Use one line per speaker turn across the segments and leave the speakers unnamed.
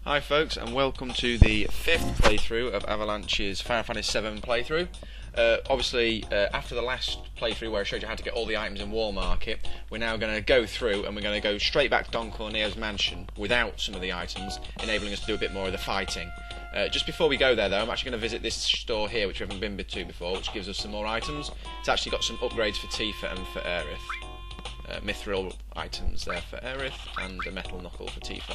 Hi folks, and welcome to the 5th playthrough of Avalanche's Final Fantasy VII playthrough. Obviously, after the last playthrough where I showed you how to get all the items in Wall Market, we're now going to go through and we're going to go straight back to Don Corneo's mansion without some of the items, enabling us to do a bit more of the fighting. Just before we go there though, I'm actually going to visit this store here which we haven't been to before, which gives us some more items. It's actually got some upgrades for Tifa and for Aerith. Mithril items there for Aerith and a metal knuckle for Tifa.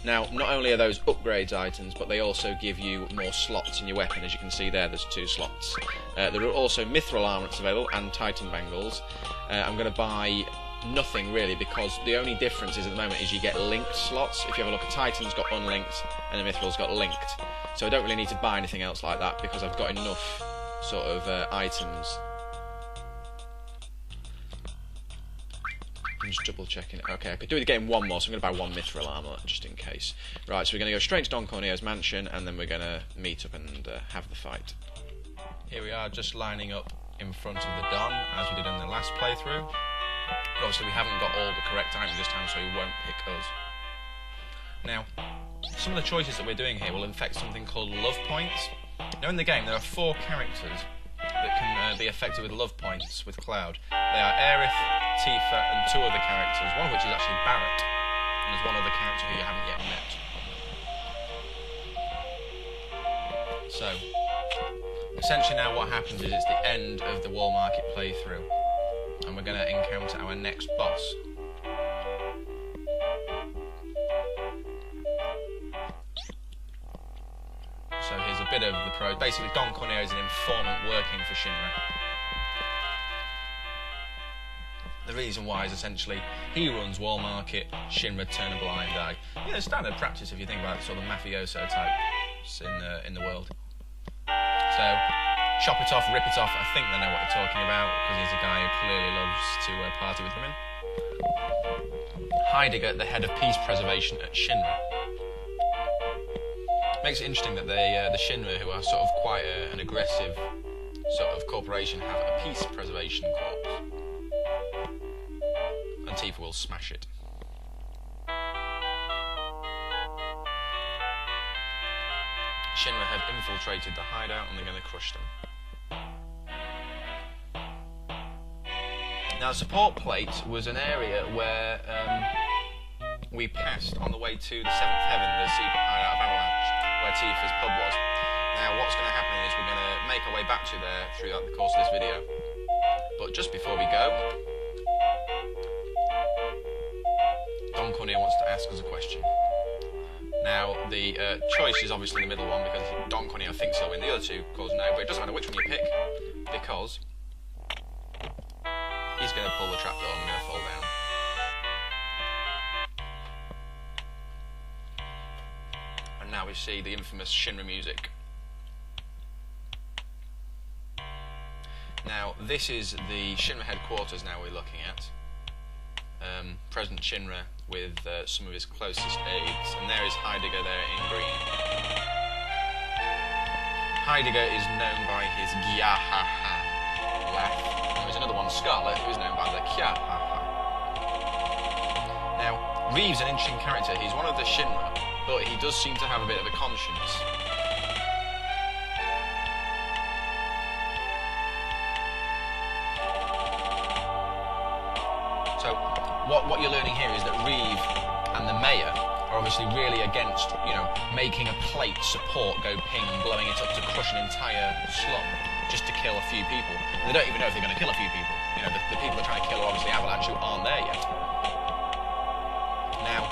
Now, not only are those upgrades items, but they also give you more slots in your weapon. As you can see there, there's 2 slots. There are also mithril armlets available and titan bangles. I'm going to buy nothing really, because the only difference is at the moment is you get linked slots. If you have a look, a titan's got unlinked and a mithril's got linked. So I don't really need to buy anything else like that because I've got enough sort of items. I'm just double checking it. Okay, I could do it again one more, so I'm going to buy 1 mithril armlet just in case. Right, so we're going to go straight to Don Corneo's mansion and then we're going to meet up and have the fight. Here we are, just lining up in front of the Don as we did in the last playthrough. But obviously we haven't got all the correct items this time, so he won't pick us. Now, some of the choices that we're doing here will affect something called love points. Now in the game there are 4 characters that can be affected with love points with Cloud. They are Aerith, Tifa and 2 other characters, one of which is actually Barrett, and there's one other character who you haven't yet met. So, essentially now what happens is it's the end of the Wall Market playthrough, and we're going to encounter our next boss. So here's a bit of the pro. Basically, Don Corneo is an informant working for Shinra. The reason why is essentially he runs Wall Market, Shinra turn a blind eye. Yeah, it's standard practice if you think about it, sort of mafioso types in the world. So, chop it off, rip it off. I think they know what they're talking about because he's a guy who clearly loves to party with women. Heidegger, the head of peace preservation at Shinra. Makes it interesting that the Shinra, who are sort of quite an aggressive sort of corporation, have a peace preservation corps. And Tifa will smash it. Shinra have infiltrated the hideout and they're going to crush them. Now, support plate was an area where we passed on the way to the 7th Heaven, the secret hideout of Avalanche, where Tifa's pub was. Now, what's going to happen is we're going to make our way back to there throughout the course of this video. But just before we go, Don Corneo wants to ask us a question. Now, the choice is obviously the middle one because Don Corneo thinks he'll win. The other 2, of course, no, but it doesn't matter which one you pick because he's going to pull the trapdoor and we're going to fall down. And now we see the infamous Shinra music. Now, this is the Shinra headquarters now we're looking at. President Shinra with some of his closest aides, and there is Heidegger there in green. Heidegger is known by his gya-ha-ha laugh. And there's another one, Scarlet, who is known by the kya-ha-ha. Now, Reeve's an interesting character. He's one of the Shinra, but he does seem to have a bit of a conscience. So, what you're learning here is that Reeve and the mayor are obviously really against, you know, making a plate support go ping and blowing it up to crush an entire slum just to kill a few people. They don't even know if they're going to kill a few people. You know, the people they're trying to kill are obviously Avalanche who aren't there yet. Now,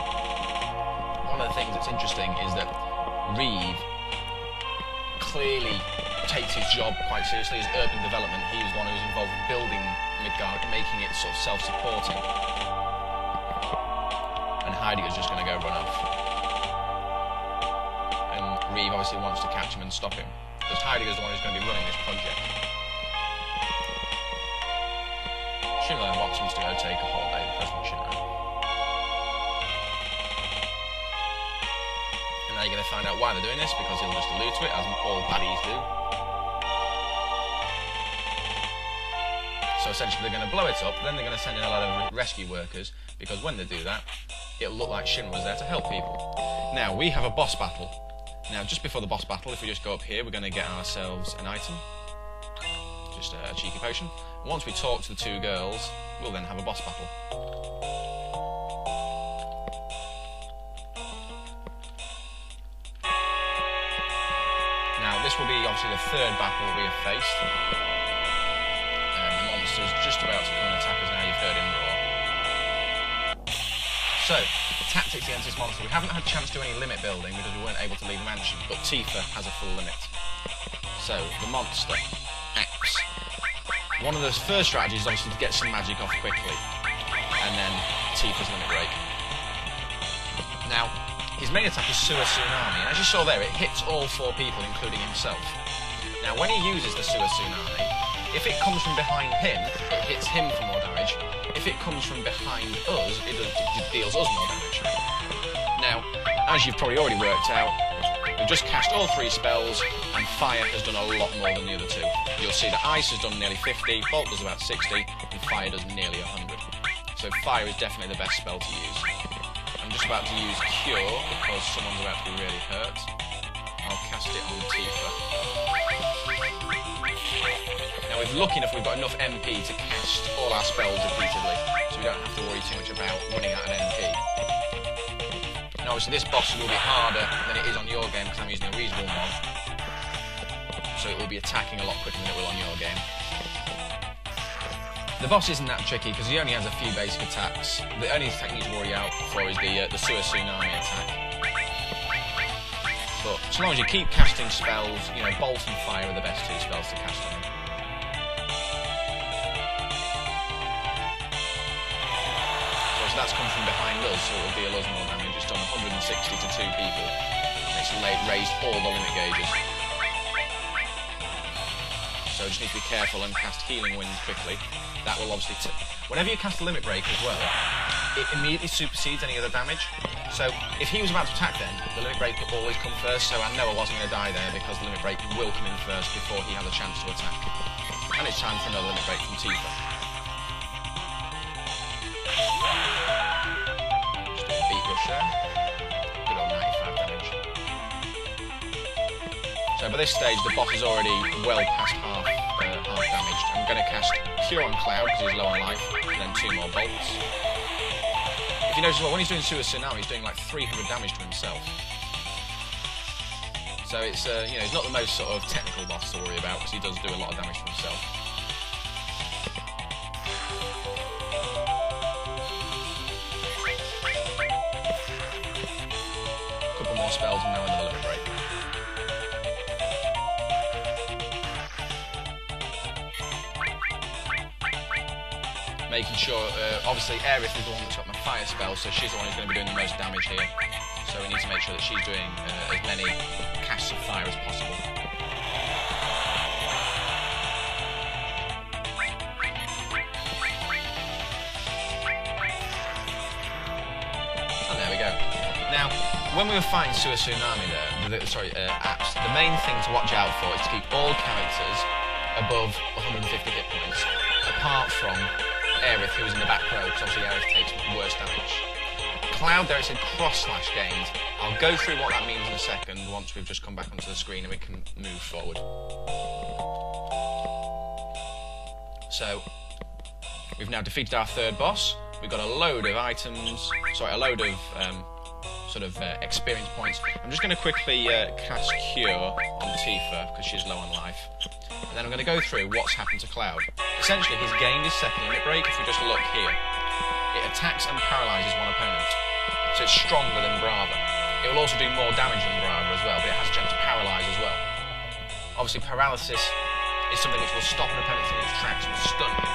one of the things that's interesting is that Reeve clearly takes his job quite seriously. As urban development, he was the one who was involved in building Midgar, making it sort of self-supporting. And Heidegger's just going to go run off. And Reeve obviously wants to catch him and stop him, because Heidegger's the one who's going to be running this project. Shinra wants him to go take a holiday, President Shinra. And now you're going to find out why they're doing this, because he'll just allude to it, as all baddies do. So essentially they're going to blow it up, then they're going to send in a lot of rescue workers, because when they do that, it'll look like Shinra was there to help people. Now, we have a boss battle. Now, just before the boss battle, if we just go up here, we're going to get ourselves an item. Just a cheeky potion. And once we talk to the two girls, we'll then have a boss battle. Now, this will be obviously the third battle we have faced. The monster's just about to come and attack us now, you've heard him roar. So, tactics against this monster. We haven't had a chance to do any limit building because we weren't able to leave the mansion, but Tifa has a full limit. So, the monster acts. One of the first strategies is obviously to get some magic off quickly, and then Tifa's limit break. Now, his main attack is Sewer Tsunami, and as you saw there, it hits all 4 people, including himself. Now, when he uses the Sewer Tsunami, if it comes from behind him, it hits him for more damage. If it comes from behind us, it deals us more damage. Now, as you've probably already worked out, we've just cast all 3 spells, and Fire has done a lot more than the other 2. You'll see that Ice has done nearly 50, Bolt does about 60, and Fire does nearly 100. So Fire is definitely the best spell to use. I'm just about to use Cure, because someone's about to be really hurt. I'll cast it on Tifa. Now, if lucky enough, we've got enough MP to cast all our spells repeatedly, so we don't have to worry too much about running out of MP. Now, obviously, this boss will be harder than it is on your game because I'm using a reasonable mod, so it will be attacking a lot quicker than it will on your game. The boss isn't that tricky because he only has a few basic attacks. The only attack you need to worry out for is the Sewer Tsunami attack. But so long as you keep casting spells, you know, Bolt and Fire are the best 2 spells to cast on him. So that's come from behind us, so it will deal us more damage. It's done 160 to 2 people, and it's raised all the limit gauges. So just need to be careful and cast Healing Wind quickly. That will obviously... Whenever you cast a limit break as well, it immediately supersedes any other damage. So if he was about to attack then, the limit break will always come first, so I know I wasn't going to die there because the limit break will come in first before he has a chance to attack. And it's time for another limit break from Tifa. Just do a beat rush there. Good old 95 damage. So by this stage, the boss is already well past half damaged. I'm going to cast Cure on Cloud because he's low on life, and then 2 more bolts. If you notice, well, when he's doing Sewer Tsunami, he's doing like 300 damage to himself. So it's, you know, he's not the most sort of technical boss to worry about because he does do a lot of damage to himself. A couple more spells and now another limit break. Making sure, obviously Aerith is the one that's got my fire spell, so she's the one who's going to be doing the most damage here. So we need to make sure that she's doing as many casts of fire as possible. Oh, there we go. Now, when we were fighting Sewer Tsunami there, apps, the main thing to watch out for is to keep all characters above 150 hit points, apart from Aerith, who's in the back row, because obviously Aerith takes worse damage. Cloud there, it said cross-slash gained. I'll go through what that means in a second once we've just come back onto the screen and we can move forward. So, we've now defeated our 3rd boss. We've got a load of items, sorry, a load of experience points. I'm just going to quickly cast Cure on Tifa because she's low on life. And then I'm going to go through what's happened to Cloud. Essentially, he's gained his 2nd limit break. If we just look here, it attacks and paralyzes one opponent. So it's stronger than Brava. It will also do more damage than Brava as well, but it has a chance to paralyze as well. Obviously, paralysis is something which will stop an opponent in its tracks and stun him,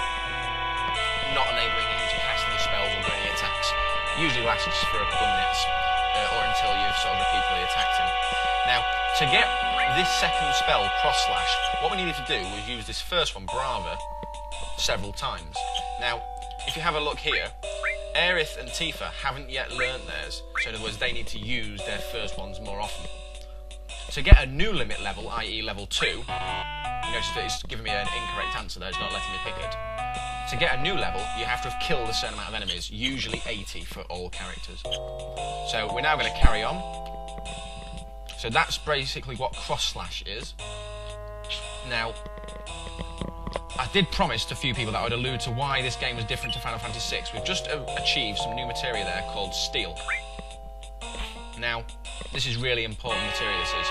not enabling him to cast any spells or do any attacks. Usually lasts for a couple of minutes, or until you've sort of repeatedly attacked him. Now, to get this 2nd spell, Cross Slash, what we needed to do was use this first one, Brava, several times. Now, if you have a look here, Aerith and Tifa haven't yet learnt theirs, so in other words, they need to use their first ones more often. To get a new limit level, i.e. level 2, you notice that it's giving me an incorrect answer there, it's not letting me pick it. To get a new level, you have to have killed a certain amount of enemies, usually 80 for all characters. So we're now going to carry on. So that's basically what cross slash is. Now, I did promise to a few people that I would allude to why this game was different to Final Fantasy VI. We've just achieved some new materia there called steel. Now, this is really important materia, this is.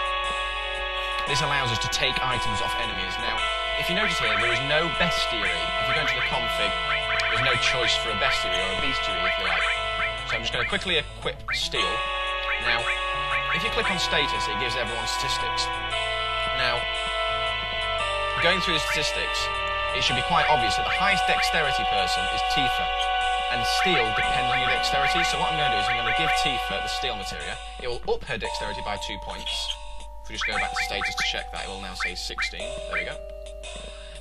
This allows us to take items off enemies. Now, if you notice here, there is no bestiary. If you go into the config, there's no choice for a bestiary or a bestiary, if you like. So I'm just going to quickly equip steel. Now, if you click on status, it gives everyone statistics. Now, going through the statistics, it should be quite obvious that the highest dexterity person is Tifa, and steel depends on your dexterity. So what I'm going to do is I'm going to give Tifa the steel materia. It will up her dexterity by 2 points. If we just go back to status to check that, it will now say 16. There we go.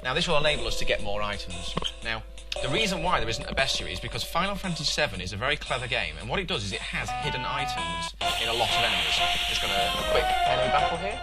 Now this will enable us to get more items. Now, the reason why there isn't a bestiary is because Final Fantasy VII is a very clever game, and what it does is it has hidden items in a lot of enemies. Just got a quick enemy battle here.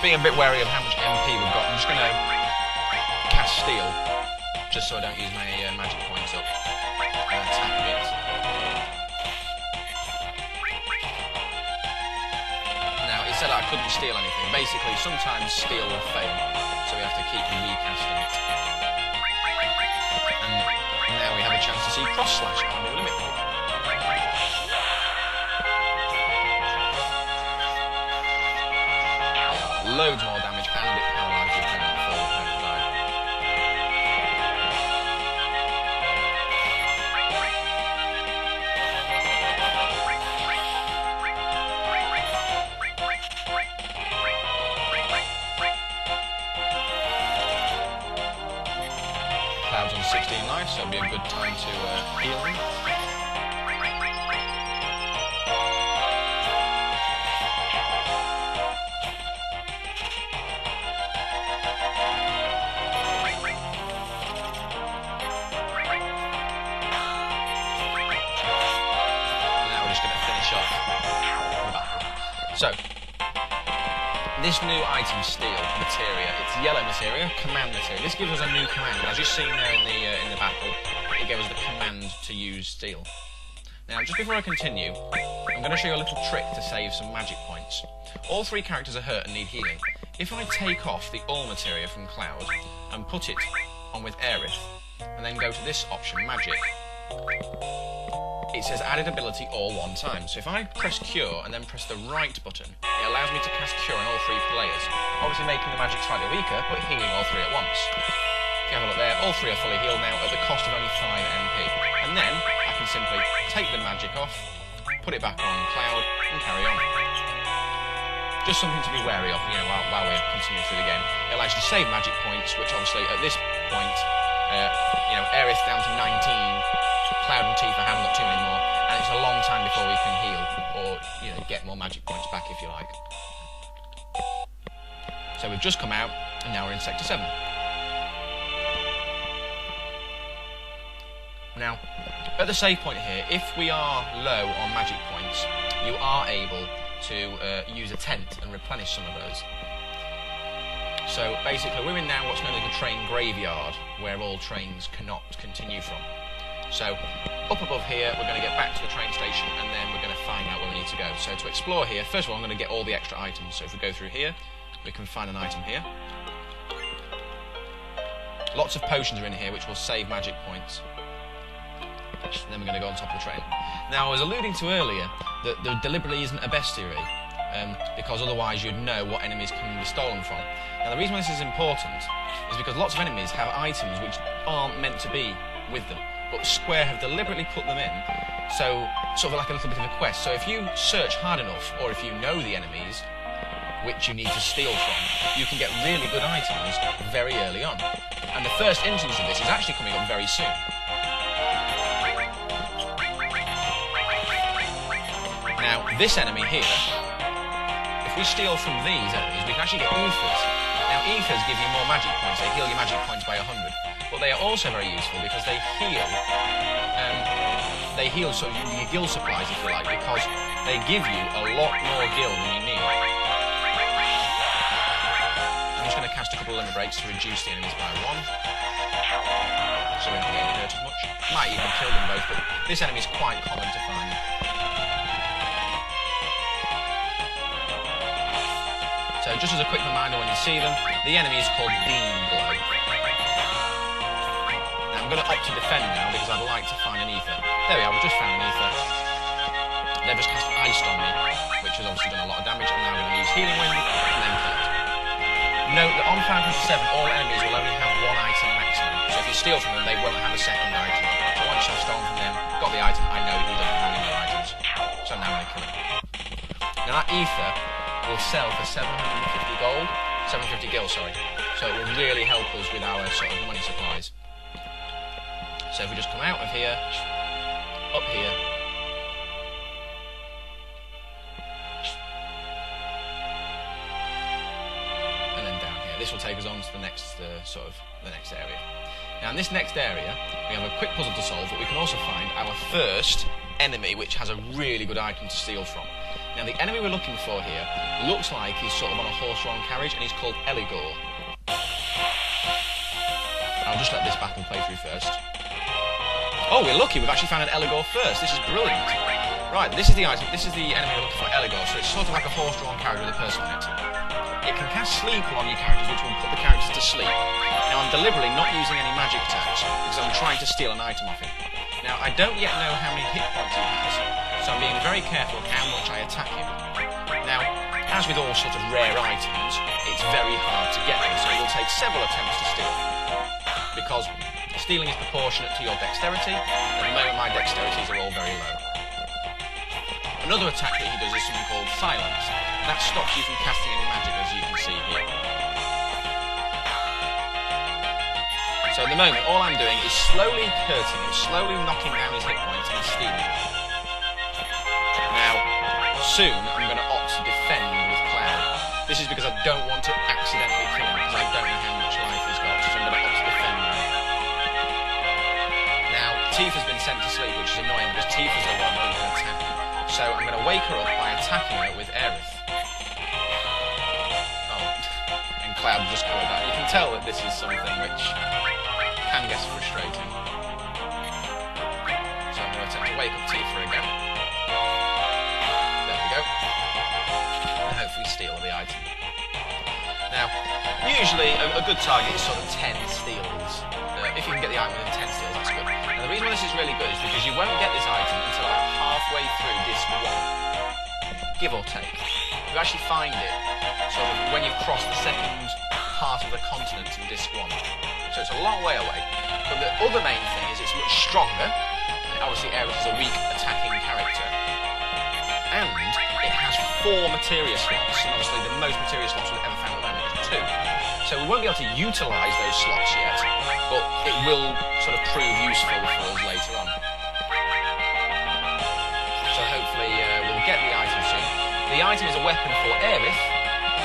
Being a bit wary of how much MP we've got, I'm just going to cast steel, just so I don't use my magic points up and attack a bit. Now, it said I couldn't steal anything. Basically, sometimes steel will fail, so we have to keep recasting it. And now we have a chance to see cross slash on the limit break. Loads more damage, and it paralyses the opponent before the opponent dies. Cloud's on 16 life, so it'll be a good time to heal him. So, this new item, steel materia, it's yellow materia, command materia. This gives us a new command. As you've seen there in the battle, it gave us the command to use steel. Now, just before I continue, I'm going to show you a little trick to save some magic points. All three characters are hurt and need healing. If I take off the all materia from Cloud and put it on with Aerith, and then go to this option, magic, it says added ability all one time. So if I press cure and then press the right button, it allows me to cast cure on all three players, obviously making the magic slightly weaker, but healing all three at once. If you have a look there, all three are fully healed now at the cost of only 5 MP. And then I can simply take the magic off, put it back on Cloud, and carry on. Just something to be wary of, you know, while we're continuing through the game. It allows you to save magic points, which obviously at this point, you know, Aerith down to 19. Cloud and Tifa haven't got too many more, and it's a long time before we can heal or, you know, get more magic points back if you like. So we've just come out, and now we're in Sector 7. Now, at the save point here, if we are low on magic points, you are able to use a tent and replenish some of those. So basically, we're in now what's known as the train graveyard, where all trains cannot continue from. So, up above here, we're going to get back to the train station, and then we're going to find out where we need to go. So to explore here, first of all, I'm going to get all the extra items. So if we go through here, we can find an item here. Lots of potions are in here, which will save magic points. And then we're going to go on top of the train. Now, I was alluding to earlier that there deliberately isn't a bestiary, because otherwise you'd know what enemies can be stolen from. Now, the reason why this is important is because lots of enemies have items which aren't meant to be with them, but Square have deliberately put them in, so sort of like a little bit of a quest. So if you search hard enough, or if you know the enemies which you need to steal from, you can get really good items very early on. And the first instance of this is actually coming up very soon. Now, this enemy here, if we steal from these enemies, we can actually get ethers. Now, ethers give you more magic points. They heal your magic points by 100. But they are also very useful because they heal sort of your gil supplies, if you like, because they give you a lot more gil than you need. I'm just going to cast a couple of limit breaks to reduce the enemies by 1. So we're not getting hurt as much. Might even kill them both, but this enemy is quite common to find. So just as a quick reminder when you see them, the enemy is called Beam Glow. Now I'm going to opt to defend now because I'd like to find an ether. There we are, we've just found an ether. They've just cast Iced on me, which has obviously done a lot of damage. I'm now going to use Healing Wind and then kill it. Note that on FFVII, all enemies will only have one item maximum. So if you steal from them, they won't have a second item. So once I've stolen from them, got the item, I know he doesn't have any more items. So now I'm going to kill him. Now that ether will sell for 750 gold, 750 gil, sorry. So it will really help us with our sort of money supplies. So if we just come out of here, up here, and then down here. This will take us on to the next the next area. Now in this next area, we have a quick puzzle to solve, but we can also find our first enemy, which has a really good item to steal from. Now the enemy we're looking for here looks like he's sort of on a horse-drawn carriage, and he's called Eligor. I'll just let this battle play through first. Oh, we're lucky, we've actually found an Eligor first. This is brilliant. Right, this is the item, this is the enemy we're looking for, Eligor, so it's sort of like a horse-drawn carriage with a person on it. It can cast sleep along your characters, which will put the characters to sleep. Now I'm deliberately not using any magic attacks, because I'm trying to steal an item off him. Now I don't yet know how many hit points he has, so I'm being very careful how much I attack him. Now, as with all sort of rare items, it's very hard to get them, so it will take several attempts to steal. Because stealing is proportionate to your dexterity, and at the moment my dexterities are all very low. Another attack that he does is something called Silence. That stops you from casting any magic, as you can see here. So at the moment, all I'm doing is slowly hurting him, slowly knocking down his hit points and stealing them. Now, soon I'm going to opt to defend with Cloud. This is because I don't want to accidentally kill him, because I don't know how much life he's got, so I'm going to opt to defend him. Now, Tifa's been sent to sleep, which is annoying, because Tifa's the one who can attack. So I'm going to wake her up by attacking her with Aerith. Oh, and Cloud just called that. You can tell that this is something which can get frustrating. So I'm going to attempt to wake up Tifa again. There we go. And hopefully steal the item. Now, usually a good target is sort of 10 steals. If you can get the item within 10 steals, that's good. Now the reason why this is really good is because you won't get this item until about halfway through disc 1. Give or take. You actually find it sort of when you've crossed the second part of the continent in disc 1. So it's a long way away. But the other main thing is it's much stronger. And obviously Aerith is a weak attacking character. And it has 4 materia slots. And obviously the most materia slots we've ever found at the moment is 2. So we won't be able to utilise those slots yet, but it will sort of prove useful for us later on. So hopefully we'll get the item soon. The item is a weapon for Aerith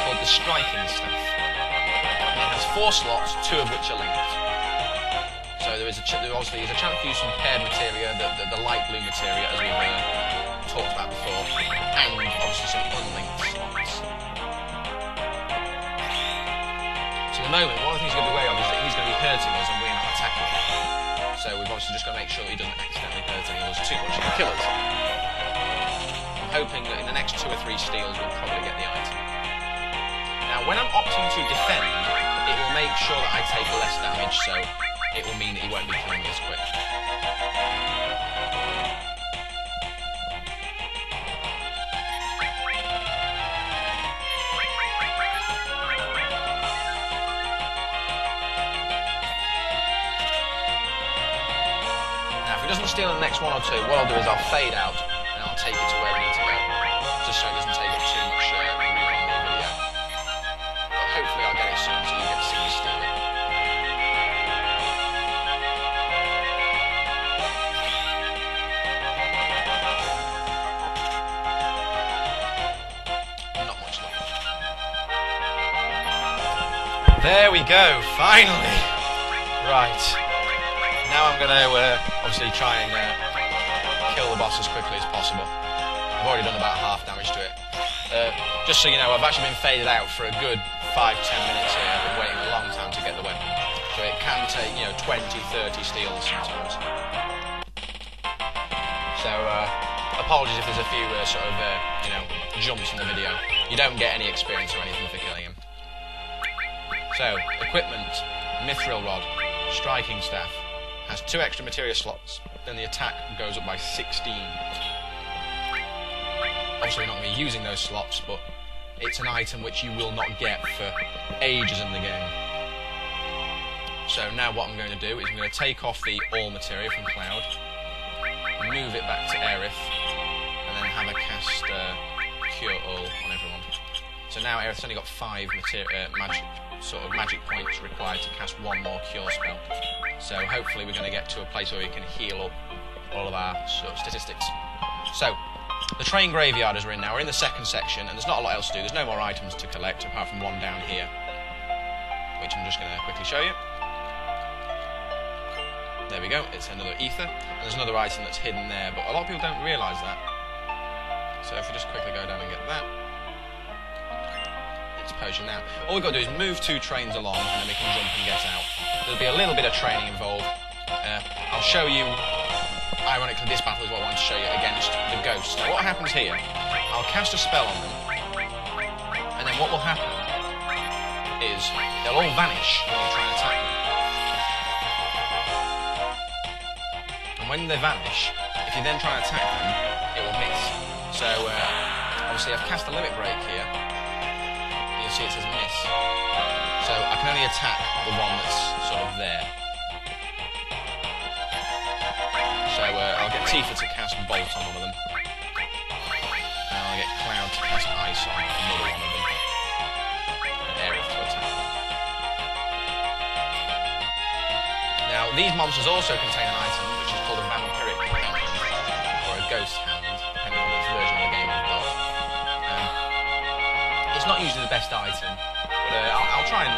called the Striking Staff. It has 4 slots, 2 of which are linked. So there is obviously a chance to use some paired materia, the light blue materia as we've talked about before, and obviously some unlinked slots. So at the moment, one of the things you've got to be aware of is that he's going to be hurting us and we're not attacking him. So we've obviously just got to make sure he doesn't accidentally hurt any of us too much and kill us. I'm hoping that in the next 2 or 3 steals we'll probably get the item. Now when I'm opting to defend, it will make sure that I take less damage, so it will mean that he won't be killing me as quick. Doesn't steal in the next 1 or 2, what I'll do is I'll fade out and I'll take it to where we need to go, just so it doesn't take up too much room on the video. But hopefully I'll get it soon so you get to see me steal it. Not much luck. go, finally! Right. Now I'm going to obviously try and kill the boss as quickly as possible. I've already done about half damage to it. Just so you know, I've actually been faded out for a good 5-10 minutes here. I've been waiting a long time to get the weapon. So it can take, 20, 30 steals sometimes. So, apologies if there's a few jumps in the video. You don't get any experience or anything for killing him. So, equipment, mithril rod, striking staff, has 2 extra materia slots, then the attack goes up by 16. Obviously we're not going to be using those slots, but it's an item which you will not get for ages in the game. So now what I'm going to do is I'm going to take off the all materia from Cloud, move it back to Aerith, and then have a cast Cure All on everyone. So now Aerith's only got 5 magic points required to cast 1 more cure spell. So hopefully we're going to get to a place where we can heal up all of our statistics. So, the train graveyard as we're in now. We're in the second section, and there's not a lot else to do. There's no more items to collect, apart from one down here, which I'm just going to quickly show you. There we go, it's another ether, and there's another item that's hidden there, but a lot of people don't realise that. So if we just quickly go down and get that, it's potion now. All we've got to do is move 2 trains along, and then we can jump and get out. There'll be a little bit of training involved. I'll show you, ironically this battle is what I wanted to show you, against the ghosts. Now what happens here, I'll cast a spell on them, and then what will happen is they'll all vanish when you try and attack them. And when they vanish, if you then try and attack them, it will miss. So obviously I've cast a limit break here, and you'll see it says miss. So I can only attack the one that's sort of there. So I'll get Tifa to cast Bolt on one of them. And I'll get Cloud to cast Ice on another one of them. And Aerith to attack them. Now, these monsters also contain an item which is called a vampiric hound, or a ghost hound, depending on which version of the game you've got. It's not usually the best item, but I'll try and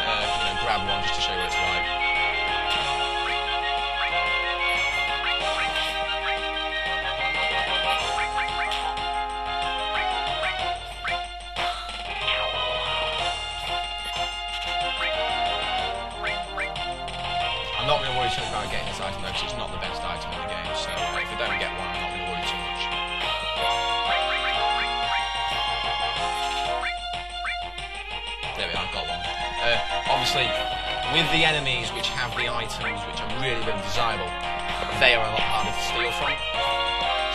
grab one just to show you what it's like. I'm not going to worry too much about getting this item though, because it's not the best item in the game, so if you don't get one, I'm not going to worry too much. There we are, I've got one. Obviously, with the enemies which have the items which are really, really desirable, they are a lot harder to steal from.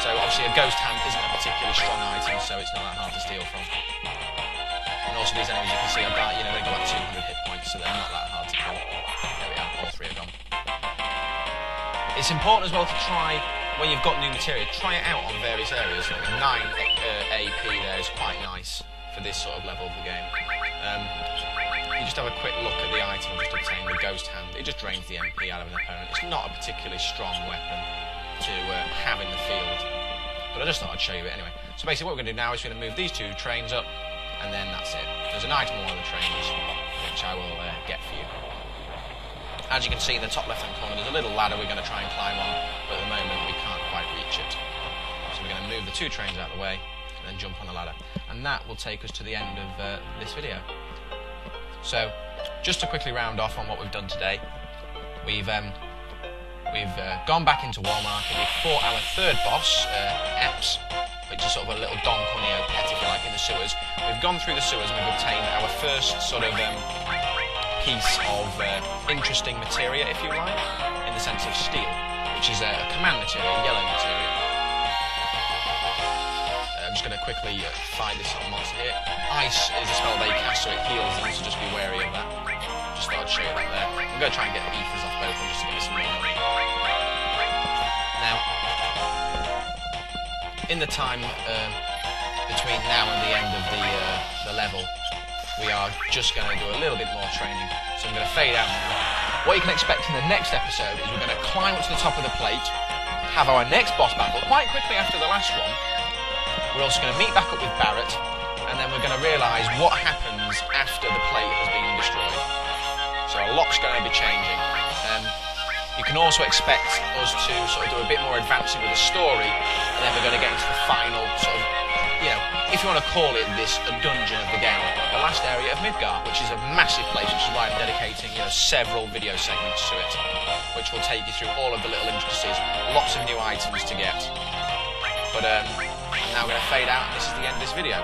So obviously a ghost hand isn't a particularly strong item, so it's not that hard to steal from. And also these enemies you can see are they've got about 200 hit points, so they're not that hard to kill. There we are, all 3 are gone. It's important as well to try, when you've got new materia, try it out on various areas. Like 9 AP there is quite nice for this sort of level of the game. You just have a quick look at the item just obtained, the ghost hand. It just drains the MP out of an opponent. It's not a particularly strong weapon to have in the field, but I just thought I'd show you it anyway. So basically what we're going to do now is we're going to move these 2 trains up, and then that's it. There's an item on one of the trains, which I will get for you. As you can see in the top left-hand corner, there's a little ladder we're going to try and climb on, but at the moment we can't quite reach it. So we're going to move the 2 trains out of the way, and then jump on the ladder. And that will take us to the end of this video. So, just to quickly round off on what we've done today, we've gone back into War Market, we've fought our 3rd boss, Epps, which is sort of a little Don Corneo pet, if you like, in the sewers. We've gone through the sewers and we've obtained our first sort of piece of interesting materia, if you like, in the sense of steel, which is a command materia, a yellow materia. I'm just going to quickly fight this sort of monster here. Ice is a spell they cast, so it heals them, so just be wary of that. Just thought I'd show you that there. I'm going to try and get the ethers off both of them just to give me some more money. Now, in the time between now and the end of the level, we are just going to do a little bit more training. So I'm going to fade out now. What you can expect in the next episode is we're going to climb up to the top of the plate, have our next boss battle quite quickly after the last one. We're also going to meet back up with Barrett, and then we're going to realise what happens after the plate has been destroyed. So a a lot's going to be changing. You can also expect us to sort of do a bit more advancing with the story, and then we're going to get into the final sort of, you know, if you want to call it this, a dungeon of the game, the last area of Midgar, which is a massive place, which is why I'm dedicating, you know, several video segments to it, which will take you through all of the little intricacies, lots of new items to get. But I'm now going to fade out, and this is the end of this video.